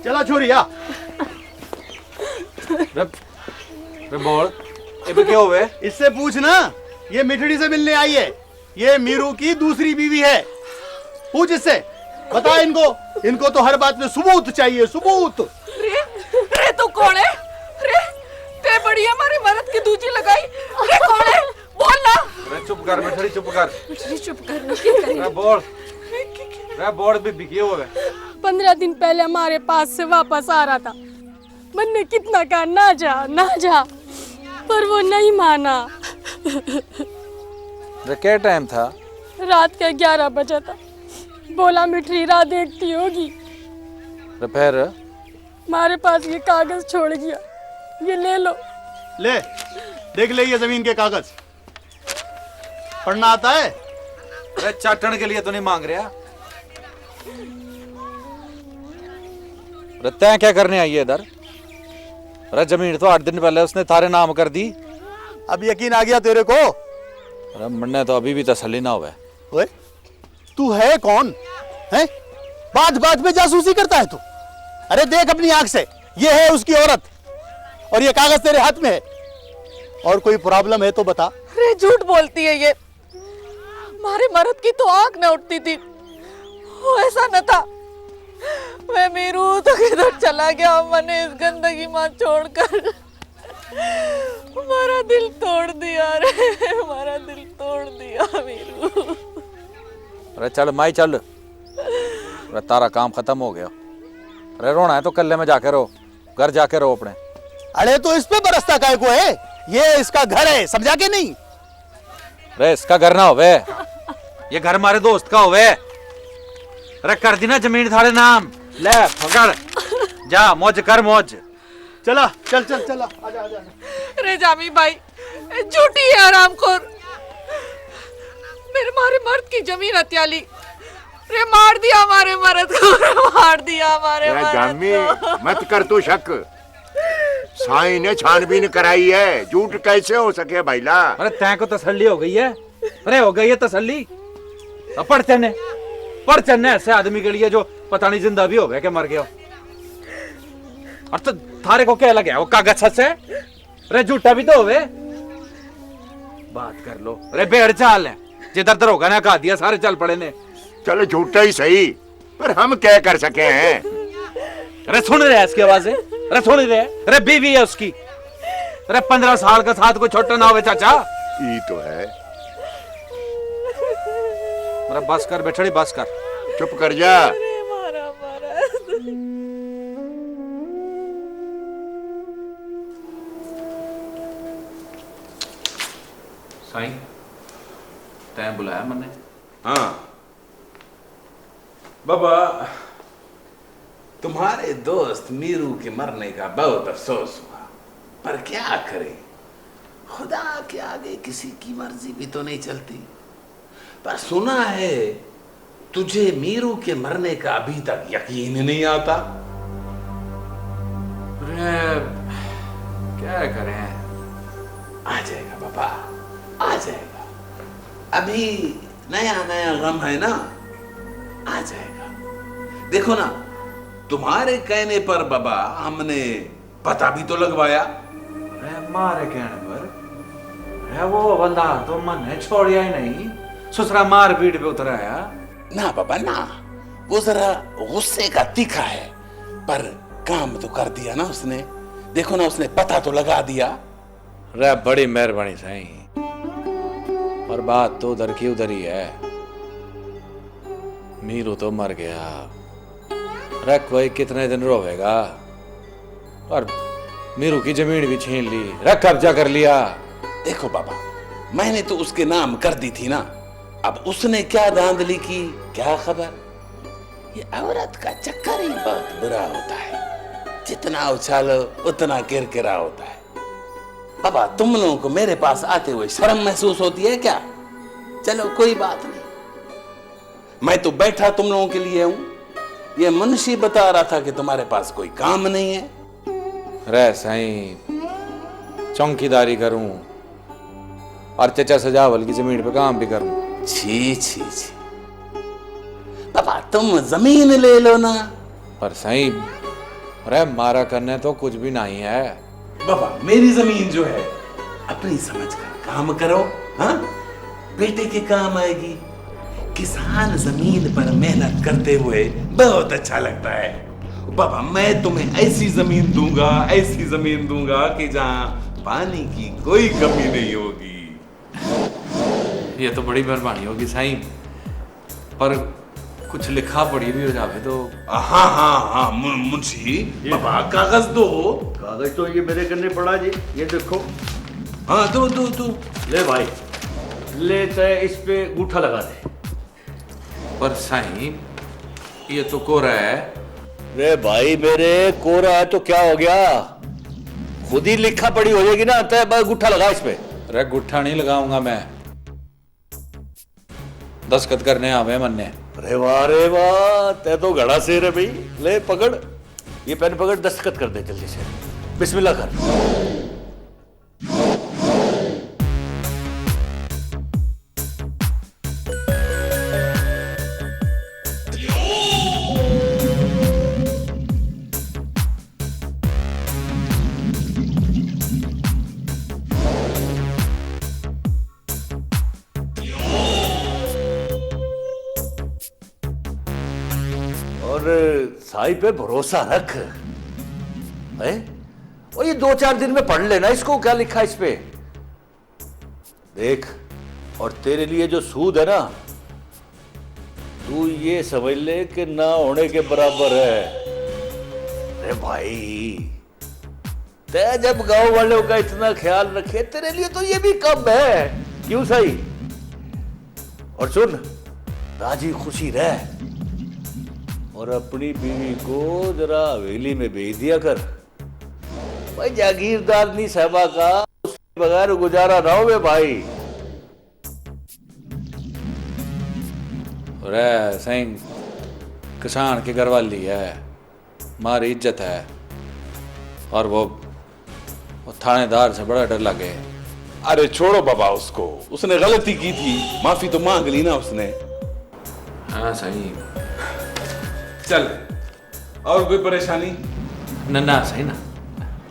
चला छोरिया। बोल ये क्या हुए? इससे पूछ ना, ये मिठड़ी से मिलने आई है। ये मीरू की दूसरी बीवी है। पूछ इससे, बता इनको तो हर बात में सबूत चाहिए, सबूत। रे तू कौन है? रे ते बड़ी हमारी मरद की दूजी लगाई। रे कौन है? बोल ना। रे चुप कर मिठड़ी, चुप कर। मिठड़ी चुप कर ना, क्या करें? रे बोल। रे बोल भी क्या हुआ? 15 दिन पहले हमारे पास से वापस आ रहा था। मैंने कितना कहा ना जा, पर वो नहीं माना। क्या टाइम था? रात का 11 बजा था। बोला मिठड़ी राह देखती होगी। फिर हमारे पास ये कागज छोड़ गया, ये ले लो। ले देख ले, ये जमीन के कागज पढ़ना आता है? अरे चाटन के लिए तो नहीं मांग रहा। तैं क्या करने आई है इधर? अरे जमीन तो 8 दिन पहले उसने तारे नाम कर दी। अब यकीन आ गया तेरे को? अरे मन्ने तो अभी भी तसल्ली ना हुआ। ओए, तू है कौन? है बात में जासूसी करता है तू? अरे देख अपनी आंख से, ये है उसकी औरत और ये कागज तेरे हाथ में है। और कोई प्रॉब्लम है तो बता। रे झूठ बोलती है ये। हमारे मर्द की तो आंख न उठती थी। वो ऐसा न था। मैं मीरू तो किधर चला गया, मैंने इस गंदगी मां छोड़कर। हमारा दिल तोड़ दिया रे, हमारा दिल तोड़ दिया मीरू। अरे चल माई चल, अरे तारा काम खत्म हो गया। अरे रोना है तो कल्ले में जाके रो, घर जाके रो अपने। अरे तो इस पे बरसता काय को है? ये इसका घर है, समझा के नहीं? अरे इसका घर ना होवे, ये घर हमारे दोस्त का होवे। अरे कर दी ना जमीन थारे नाम, ले पकड़, जा मौज कर मौज। चला चल आजा। रे जामी भाई झूठी है हरामखोर। मेरे मारे मर्द की जमीन हत्याली। रे मार दिया हमारे मर्द को, मार दिया हमारे मर्द जामी को। मत कर तू शक। साईं ने छानबीन कराई है, झूठ कैसे हो सके भाईला? अरे तैं को तसल्ली हो गई है? अरे हो गई है तसल्ली? अब पढ़ चन्ने ऐसे आदमी के लिए जो पता नहीं जिंदा भी हो गया क्या मर गया। और तो थारे को क्या लगे वो कागज सच है? अरे झूठा भी तो होवे। बात कर लो। अरे बेड़ चाल है, जिधर दर होगा ना कहा दिया सारे चल पड़े ने। चलो झूठा ही सही, पर हम क्या कर सके हैं? अरे सुन रहे हैं इसकी आवाजें? अरे सुन रहे हैं? अरे बीवी है उसकी। अरे 15 साल का साथ कोई छोटा ना होवे चाचा। ये तो है। अरे बस कर बेटड़ी, बस कर, चुप कर जा। रे मारा साईं तैं बुलाया मैंने? हाँ बाबा, तुम्हारे दोस्त मीरू के मरने का बहुत अफसोस हुआ, पर क्या करें, खुदा के आगे किसी की मर्जी भी तो नहीं चलती। पर सुना है तुझे मीरू के मरने का अभी तक यकीन नहीं आता। अरे क्या करें? आ जाएगा बाबा, आ जाएगा। अभी नया नया गम है ना, आ जाएगा। देखो ना, तुम्हारे कहने पर बाबा हमने पता भी तो लगवाया। अरे मारे कहने पर? अरे वो बंदा तो मन है छोड़िया ही नहीं, ससुरा मार पीट पे उतर आया। ना बाबा ना, वो जरा गुस्से का तीखा है, पर काम तो कर दिया ना उसने। देखो ना, उसने पता तो लगा दिया। अरे बड़ी मेहरबानी साईं, पर बात तो उधर की उधर ही है। मीरू तो मर गया, अरे कोई कितने दिन रोवेगा। और मीरू की जमीन भी छीन ली, रख कब्जा कर लिया। देखो बाबा, मैंने तो उसके नाम कर दी थी ना, अब उसने क्या धांधली की क्या खबर। ये औरत का चक्कर ही बहुत बुरा होता है, जितना उछालो उतना किरकिरा होता है। बाबा तुम लोगों को मेरे पास आते हुए शर्म महसूस होती है क्या? चलो कोई बात नहीं, मैं तो बैठा तुम लोगों के लिए हूं। ये मुंशी बता रहा था कि तुम्हारे पास कोई काम नहीं है। रे साईं, चौकीदारी करूं और चचा सजावल की जमीन पे काम भी करूं। छी छी छी, बाबा तुम जमीन ले लो ना। पर साईं अरे मारा करने तो कुछ भी नहीं है। बाबा मेरी जमीन जो है अपनी समझ कर काम करो, हाँ बेटे के काम आएगी। किसान जमीन पर मेहनत करते हुए बहुत अच्छा लगता है। बाबा मैं तुम्हें ऐसी जमीन दूंगा कि जहां पानी की कोई कमी नहीं होगी। ये तो बड़ी मेहरबानी होगी साईं, पर कुछ लिखा पढ़ी भी हो जावे तो। हाँ मुंशी बाबा कागज दो। कागज तो ये मेरे करने पड़ा जी, ये देखो। हाँ दो ले भाई, ले तय इस पे अंगूठा लगा दे। पर साईं ये तो कोरा है। रे भाई मेरे, कोरा है तो क्या हो गया, खुद ही लिखा पड़ी हो जाएगी ना, तय बस अंगूठा लगा इस पे। अरे गुट्ठा नहीं लगाऊंगा मैं, दस्तखत करने आवे मन्ने। रे वाह, तय तो घड़ा शेर है भाई। ले पकड़, ये पेन पकड़, दस्तखत कर दे जल्दी से, बिस्मिल्लाह कर। और साई पे भरोसा रख है, और ये 2-4 दिन में पढ़ लेना इसको, क्या लिखा है इस पे देख। और तेरे लिए जो सूद है ना, तू ये समझ ले कि ना होने के बराबर है। अरे भाई ते जब गांव वालों का इतना ख्याल रखे, तेरे लिए तो ये भी कम है, क्यों सही। और सुन, राजी खुशी रह, और अपनी बीवी को जरा हवेली में भेज दिया कर भाई। जागीरदारनी साहबा का उसके बगैर गुजारा ना हो भाई। अरे साईं किसान की घरवाली है, हमारी इज्जत है, और वो थानेदार से बड़ा डर लगे। अरे छोड़ो बाबा उसको, उसने गलती की थी, माफी तो मांग ली ना उसने। हाँ साईं। चल, और कोई परेशानी? ना सही ना।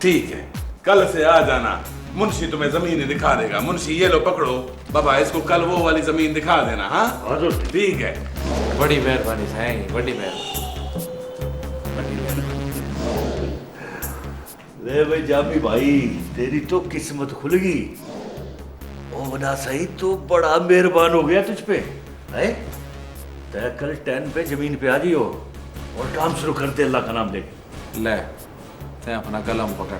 ठीक है, कल से आ जाना, मुंशी तुम्हें जमीन दिखा देगा। मुंशी ये लो पकड़ो बाबा, इसको कल वो वाली जमीन दिखा देना। हाँ ठीक है। बड़ी मेहरबानी साईं, बड़ी मेहरबानी। ले भाई जामी भाई, तेरी तो किस्मत खुल गई। ओ ना सही, तो बड़ा मेहरबान हो गया तुझ पे है। तय कल 10 पे जमीन पे आ जियो और काम शुरू करते अल्लाह का नाम लेके। ले ते अपना कलम पकड़।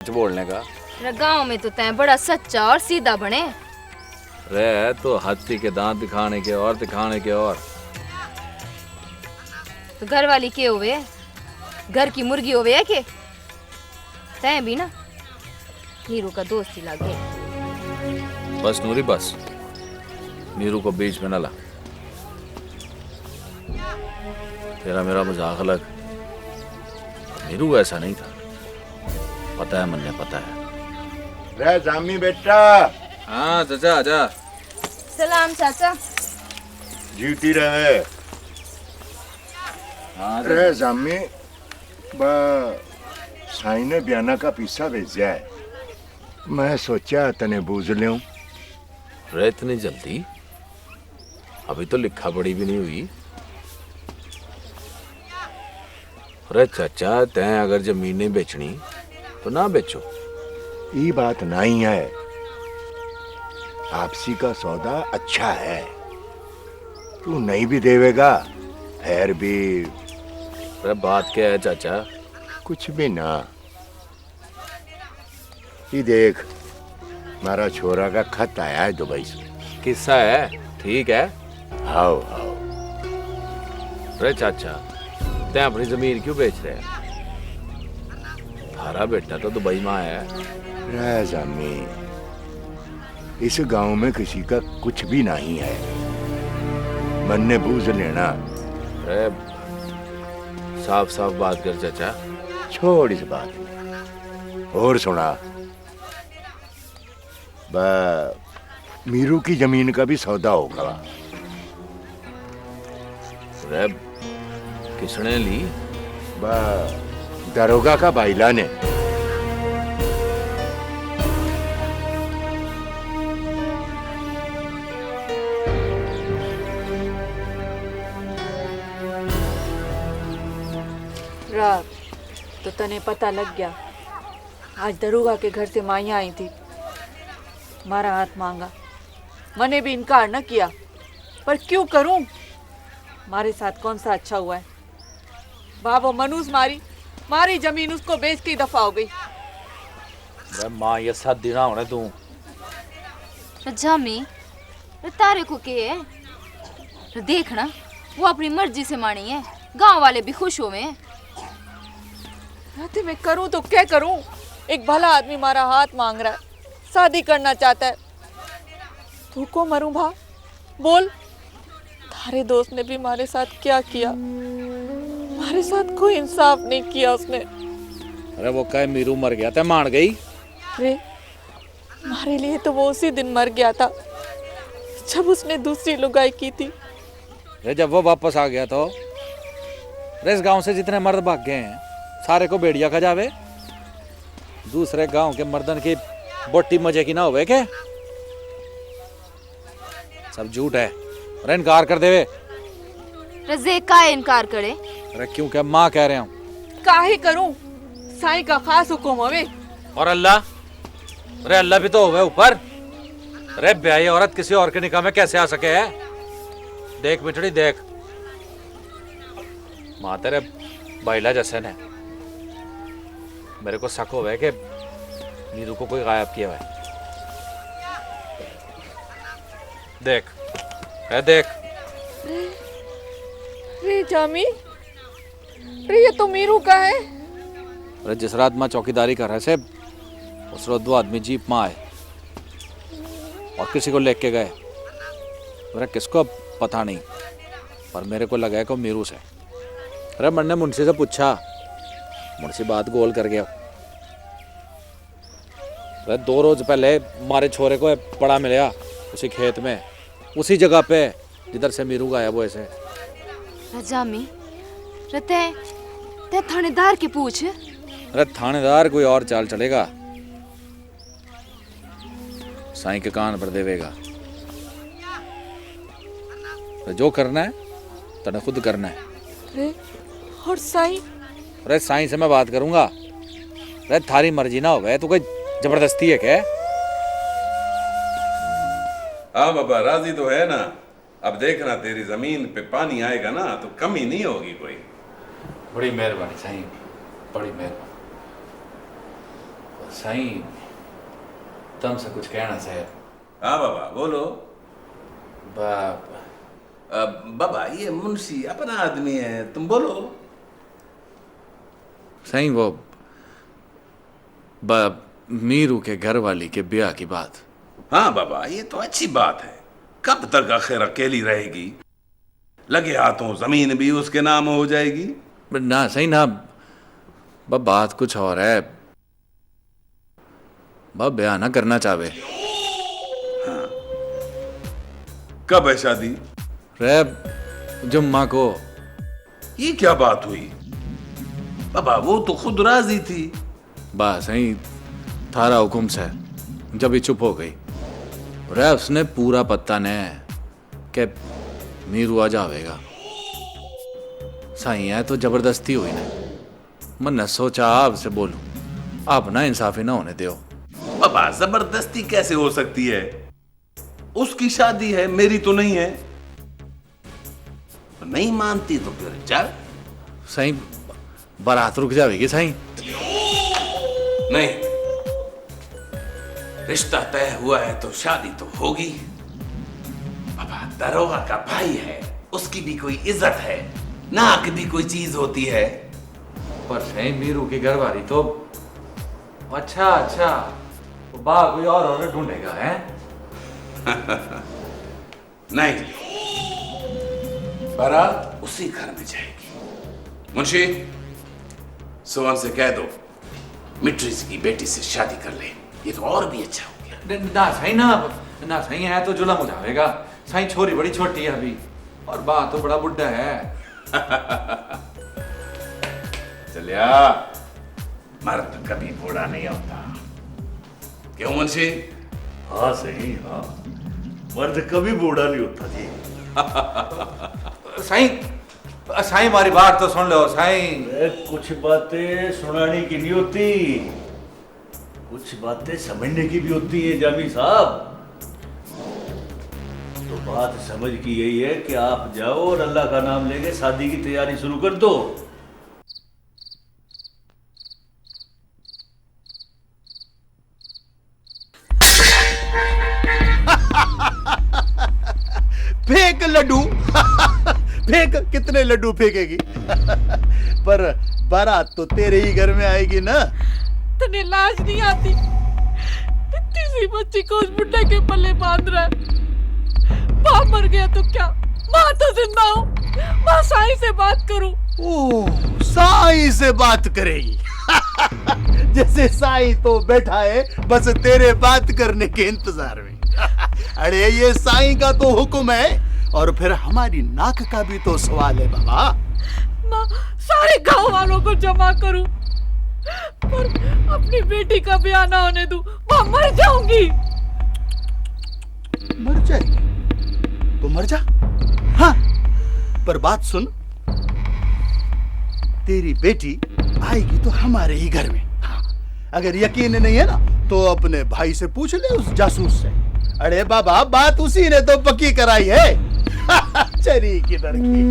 कुछ बोलने का। गांव में तो तय बड़ा सच्चा और सीधा बने। रे तो हाथी के दांत दिखाने के और दिखाने के और। तो घर वाली के हुए, घर की मुर्गी होवे है के तय भी ना नीरू का दोस्त ही लगे। बस नूरी बस, नीरू को बीच में न ला। तेरा मेरा मजाक अलग, नीरू ऐसा नहीं था, पता है मन्ने, पता है। रे जामी बेटा, हाँ चाचा आजा। सलाम चाचा। जीती रहे। हाँ रे जामी, साई ने बयाना का पिस्सा भेजा है, मैं सोचा तने बूझ लूं। रे इतनी जल्दी? अभी तो लिखा पढ़ी भी नहीं हुई। अरे चाचा, तैं अगर जमीन नहीं बेचनी तो ना बेचो। ये बात नहीं है, आपसी का सौदा अच्छा है, तू नहीं भी देवेगा फिर भी। अरे बात क्या है चाचा? कुछ भी ना, ये देख मारा छोरा का खत आया है दुबई से। किस्सा है, ठीक है। आओ आओ। अरे चाचा, तैं अपनी जमीन क्यों बेच रहे है? थारा बेटा तो दुबई में आया है। रे जामी, इस गांव में किसी का कुछ भी नहीं है, मन ने बूझ लेना। अरे साफ साफ बात कर चाचा। छोड़ इस बात को। और सुना, मीरू की जमीन का भी सौदा होगा। अरे किसने ली? दरोगा का बाइला ने। रात तो तने पता लग गया, आज दरोगा के घर से माइया आई थी, मारा हाथ मांगा, मैंने भी इनकार न किया, पर क्यों करूं? मारे साथ कौन सा अच्छा हुआ है? बाबो मनुस मारी जमीन उसको बेच के दफा हो गई। माँ ये 7 दिन होने तू। जामी तारे को के है देखना, वो अपनी मर्जी से मानी है, गांव वाले भी खुश हुए हैं। मैं करूं तो क्या करूं? एक भला आदमी मारा हाथ मांग रहा है, शादी करना चाहता है, तू को मरूं भा? बोल, थारे दोस्त ने भी हमारे साथ क्या किया? हमारे साथ कोई इंसाफ नहीं किया उसने। अरे वो कहे मीरू मर गया था, मान गई। अरे हमारे लिए तो वो उसी दिन मर गया था जब उसने दूसरी लुगाई की थी। अरे जब वो वापस आ गया तो इस गांव से जितने मर्द भाग गए हैं सारे को बेड़िया खा जावे। दूसरे गांव के मर्दन की बोटी मजे की ना होवे के? सब झूठ है। अरे इनकार कर देवे। रजे का इनकार करे? अरे क्यों, क्या माँ कह रहे हूँ। काहे करूं, साईं का खास हुक्म होवे। और अल्लाह? अरे अल्लाह भी तो होवे ऊपर। अरे ब्याही औरत किसी और के निकाह में कैसे आ सके है? देख बिटड़ी देख, माँ तेरे बाइला जैसे ने, मेरे को शक होवे कि नीरू को कोई गायब किया है। देख है, देख। रे जामी, रे ये तो मीरू का है। अरे जिस रात माँ चौकीदारी कर रहे थे उस रोज 2 आदमी जीप में आए और किसी को लेके गए। मेरा किसको पता नहीं, पर मेरे को लगा कि मीरू से। अरे मैंने मुंशी से पूछा, मुंशी बात गोल कर गया। अरे 2 रोज पहले हमारे छोरे को पड़ा मिला उसी खेत में, उसी जगह पे जिधर से मीरू गायब हुए से। जामी ते थानेदार के पूछ। अरे थानेदार कोई और चाल चलेगा, साईं के कान पर देवेगा। तो जो करना है तने खुद करना है। अरे और साईं? अरे साईं से मैं बात करूंगा। अरे थारी मर्जी ना होवे तो कोई जबरदस्ती है क्या? हाँ बाबा, राजी तो है ना। अब देखना तेरी जमीन पे पानी आएगा ना तो कमी नहीं होगी कोई। बड़ी मेहरबानी साईं, बड़ी मेहरबानी। साईं तुमसे कुछ कहना से। हाँ बाबा बोलो। बाप बाबा ये मुंशी अपना आदमी है, तुम बोलो। साईं वो मीरू के घर वाली के ब्याह की बात। हाँ बाबा ये तो अच्छी बात है। कब तक आखिर अकेली रहेगी? लगे हाथों जमीन भी उसके नाम हो जाएगी। ना सही ना, बात कुछ और है। ब्याह ना करना चाहे। हाँ। कब है शादी? रे जुम्मा को। ये क्या बात हुई बाबा? वो तो खुद राजी थी। बस सही थारा हुकुम से जब ही चुप हो गई। रे उसने पूरा पत्ता ने के मीरू आ जावेगा। साई है तो जबरदस्ती हुई ना। मैंने सोचा आपसे बोलूं, आप ना इंसाफी ना होने दो। बाबा जबरदस्ती कैसे हो सकती है? उसकी शादी है, मेरी तो नहीं है। नहीं मानती तो फिर चल। साई बारात रुक जाएगी साई। नहीं, रिश्ता तय हुआ है तो शादी तो होगी। बाबा दरोगा का भाई है, उसकी भी कोई इज्जत है, नाक भी कोई चीज होती है। पर सही मीरू की घरवाली तो अच्छा बा कोई और ढूंढेगा है। नहीं, बारात उसी घर में जाएगी। मुंशी सोहन से कह दो मिट्री की बेटी से शादी कर ले, ये तो और भी अच्छा हो गया। ना सही है तो जुलम हो जाएगा। साईं छोरी बड़ी छोटी है अभी और बात तो बड़ा बुढ़ा है। चलिया मर्द कभी बूढ़ा नहीं होता, क्यों मुंशी? हाँ सही, हाँ मर्द कभी बूढ़ा नहीं होता जी। साईं हमारी बात तो सुन लो साईं। कुछ बातें सुनाने की नहीं होती, कुछ बातें समझने की भी होती है जामी साहब। तो बात समझ की यही है कि आप जाओ और अल्लाह का नाम लेके शादी की तैयारी शुरू कर दो। फेंक लड्डू। फेंक, कितने लड्डू फेंकेगी? पर बारात तो तेरे ही घर में आएगी ना। तने लाज नहीं आती? इतनी सी बच्ची को उस बुड्ढे के पल्ले बांध रहा है। बाप मर गया तो क्या, माँ तो जिंदा हो। माँ साईं से बात करूं। ओह, साईं से बात करेगी? जैसे साईं तो बैठा है बस तेरे बात करने के इंतजार में। अरे ये साईं का तो हुक्म है, और फिर हमारी नाक का भी तो सवाल है बाबा। माँ सारे गांव वालों को जमा करूं, पर अपनी बेटी का ब्याह ना होने दूं, माँ मर जाऊंगी। मर जाएगी तो मर जा। हाँ, पर बात सुन, तेरी बेटी आएगी तो हमारे ही घर में। हाँ, अगर यकीन नहीं है ना तो अपने भाई से पूछ ले, उस जासूस से। अरे बाबा बात उसी ने तो पक्की कराई है। चली किधर की।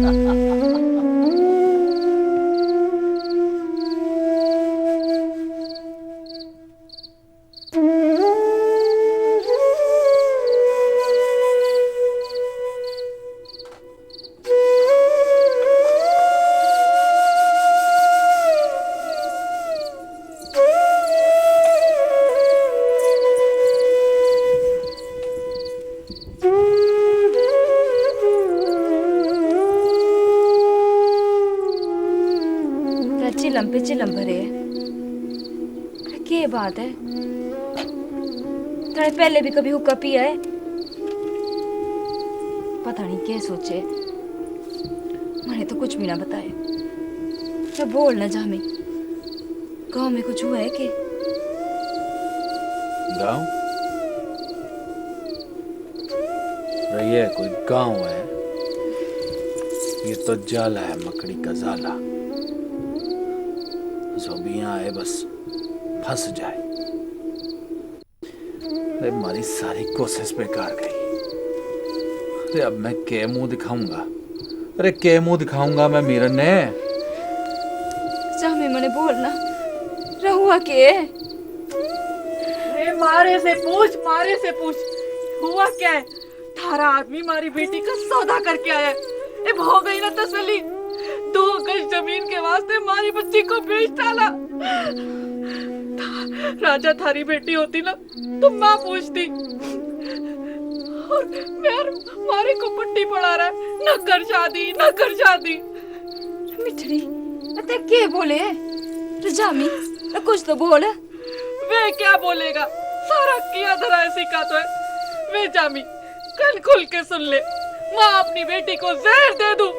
चिलम भरे क्या बात है? थोड़े पहले भी कभी हुक्का पिया है? पता नहीं क्या सोचे, मैंने तो कुछ भी ना बताए। क्या बोल ना जामे, गांव में कुछ हुआ है कि? गांव रही कोई गांव है? ये तो जाला है, मकड़ी का जाला। जो भी यहाँ आए बस फंस जाए। अरे हमारी सारी कोशिश बेकार गई। अरे अब मैं क्या मुंह दिखाऊंगा? अरे क्या मुंह दिखाऊंगा मैं मीरन ने? जामे मैंने बोलना रहुआ के मारे से पूछ हुआ क्या है? थारा आदमी मारी बेटी का सौदा करके आया है। अब हो गई ना तसल्ली। 2 गज जमीन के वास्ते मारी बच्ची को बेच डाला। राजा थारी बेटी होती ना तो माँ पूछती। और मारे को पट्टी पड़ा रहा है, न कर शादी। मिठड़ी ते के बोले रजामी, कुछ तो बोल। वे क्या बोलेगा, सारा किया धरा ऐसी का तो है। वे जामी कल खुल के सुन ले, माँ अपनी बेटी को जहर दे दूं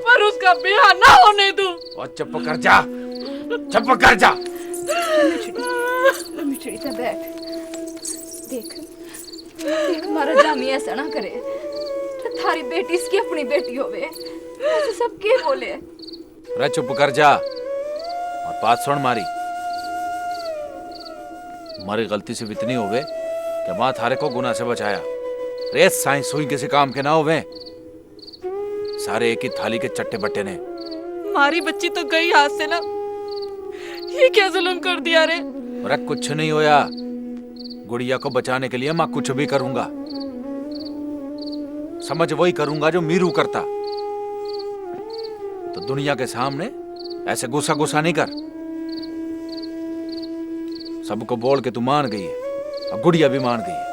पर उसका ब्याह ना होने दूं। और चुप कर जा। मिठड़ी से बैठ। देख मारा जामी ऐसा ना करे। थारी बेटी इसकी अपनी बेटी होवे, ऐसे सब के बोले। अरे चुप कर जा और बात सुन मारी। हमारी गलती से इतनी होवे कि माँ थारे को गुनाह से बचाया। रे साइंस हुई किसी काम के ना होवे, सारे एक ही थाली के चट्टे बट्टे ने। मारी बच्ची तो गई हाथ से ना, ये क्या जुल्म कर दिया रे। अरे कुछ नहीं होया, गुड़िया को बचाने के लिए मैं कुछ भी करूंगा। समझ वही करूंगा जो मीरू करता। तो दुनिया के सामने ऐसे गुस्सा नहीं कर। सबको बोल के तू मान गई है और गुड़िया भी मान गई है।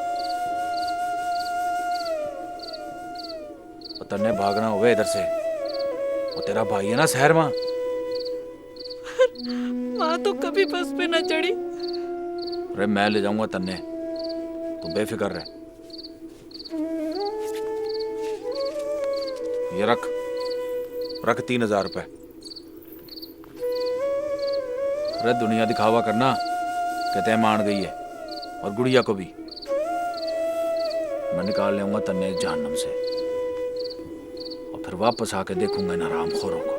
और तन्ने भागना हुए इधर से, वो तेरा भाई है ना शहर मां। माँ तो कभी बस पे न चढ़ी। अरे मैं ले जाऊंगा तन्ने, तू बेफिक्र रह। ये रख 3000 रुपए। अरे दुनिया दिखावा करना कहते हैं मान गई है, और गुड़िया को भी मैं निकाल लेऊंगा तन्ने जहन्नम से, और फिर वापस आके देखूंगा इन हरामखोरों को।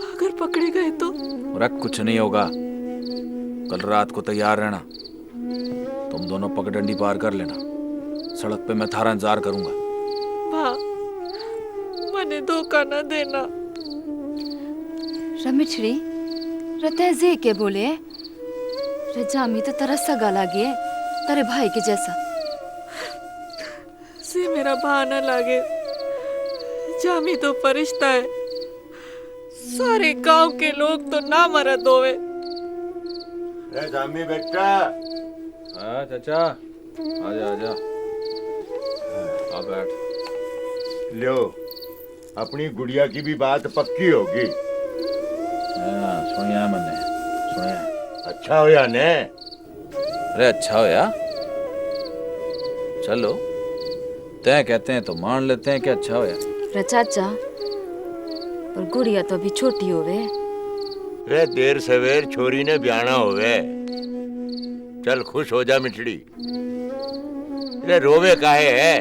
अगर पकड़े गए तो? अरे कुछ नहीं होगा, कल रात को तैयार रहना। तुम दोनों पगडंडी पार कर लेना, सड़क पे मैं थारा इंतजार करूंगा। माँ मने धोखा न देना। रमिछड़ी रते जे के बोले, रजामी तो तेरा सगा लागे, तेरे भाई के जैसा। से मेरा बहाना लागे, जामी तो फरिश्ता है। सारे गांव के लोग तो ना मरद होवे। जामी बेटा। हाँ चाचा, आजा आ बैठ। लो, अपनी गुड़िया की भी बात पक्की होगी। सुनिया मैंने, सुनिया। अच्छा होया ने? अरे अच्छा होया, चलो तय कहते हैं तो मान लेते हैं कि अच्छा होया। रे चाचा, पर गुड़िया तो अभी छोटी होवे। रे देर सवेर छोरी ने ब्याना होवे। चल खुश हो जा मिठड़ी। रे रोवे काहे है?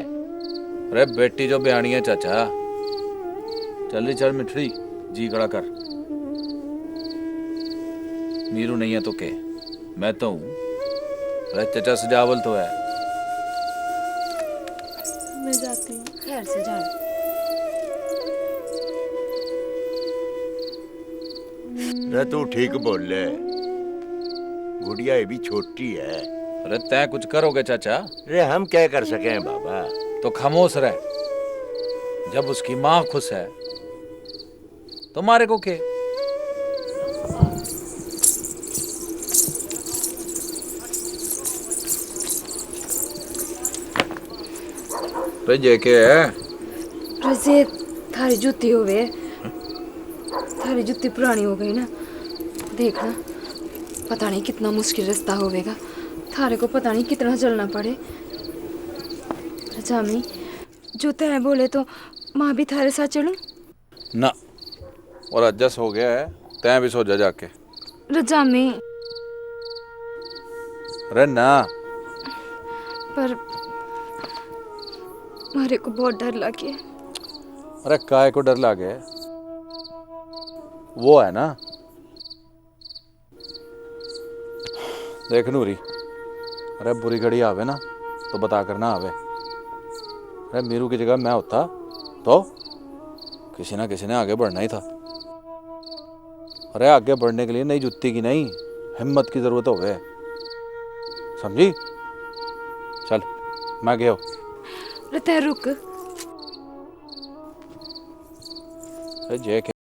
अरे बेटी जो ब्यानी है चाचा। चल मिठड़ी, जी खड़ा कर। मीरू नहीं है तो के, मैं तो हूँ। अरे चाचा सजावल तो है। मैं जाती हूँ। खैर से जाओ। रे तू ठीक बोल ले, गुड़िया ये भी छोटी है। अरे तय कुछ करोगे चाचा? रे हम क्या कर सके हैं बाबा? तो खामोश रह। जब उसकी माँ खुश है तो मारे को के। ये के है? रजे थारी जूती होवे, थारी जूती पुरानी हो गई ना। देखना, पता नहीं कितना मुश्किल रास्ता होवेगा। थारे को पता नहीं कितना चलना पड़े। रजामी, जो तय बोले तो माँ भी थारे साथ चलूं? ना, और अज्जस हो गया है, तय भी सो जा जाके। रजामी। अरे ना। पर मारे को बहुत डर लगे। अरे काय को डर लगे? वो है ना, देख नूरी, अरे बुरी घड़ी आवे ना तो बता कर ना आवे। अरे मीरू की जगह मैं होता तो किसी ना किसी ने आगे बढ़ना ही था। अरे आगे बढ़ने के लिए नई जुत्ती की नहीं, हिम्मत की जरूरत होवे, समझी? चल मैं गया। रते रुक। जय के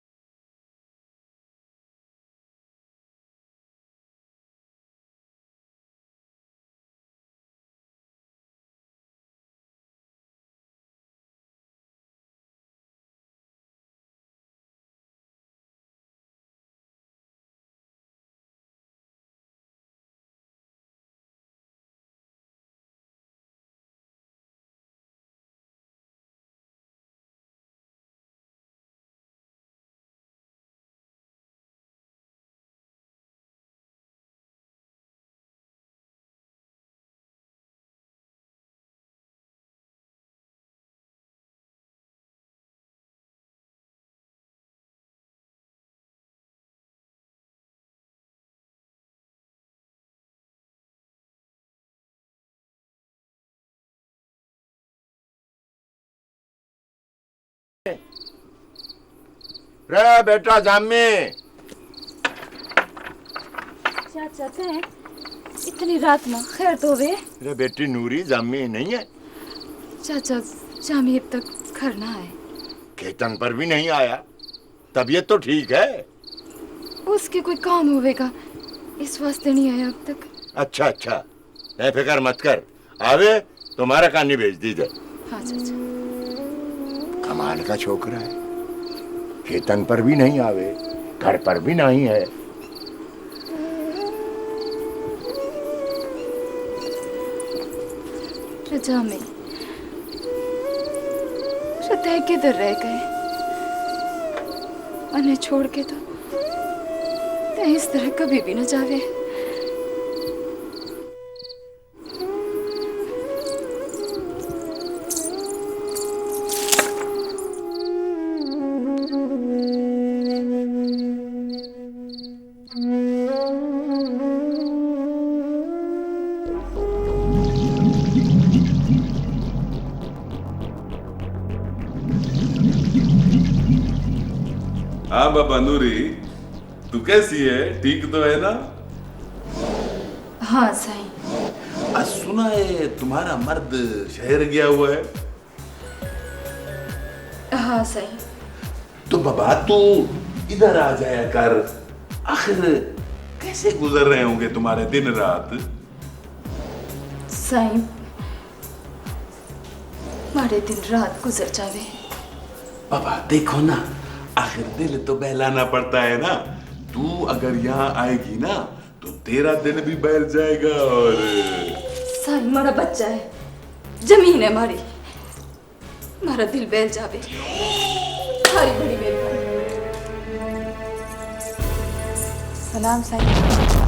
रे बेटा जामे, चाचा ते इतनी रात में खैर तो वे। रे बेटी नूरी जामी नहीं है? चाचा जामी अब तक घर ना आए। खेतन पर भी नहीं आया, तबीयत तो ठीक है? उसके कोई काम होवेगा इस वास्ते नहीं आया अब तक। अच्छा अच्छा, ऐ फिक्र मत कर, आवे तुम्हारा कानी भेज दी दे। हाँ चाचा। कमाल का छोकरा है, खेतन पर भी नहीं आवे, घर पर भी नहीं है। रजा में रते किधर रह गए? उन्हें छोड़ के तो इस तरह कभी भी न जावे। हाँ बाबा नूरी, तू कैसी है? ठीक तो है ना? हाँ साईं। आज सुना है तुम्हारा मर्द शहर गया हुआ है। हाँ साईं। तो बाबा तू इधर आ जाया कर, आखिर कैसे गुजर रहे होंगे तुम्हारे दिन रात? साईं हमारे दिन रात गुजर जावे। बाबा देखो ना, आखिर दिल तो बहलाना पड़ता है ना। तू अगर यहाँ आएगी ना तो तेरा दिल भी बहल जाएगा। और साईं हमारा बच्चा है, जमीन है हमारी, हमारा दिल बहल जावे। हमारी बड़ी मेहरबानी। सलाम साईं।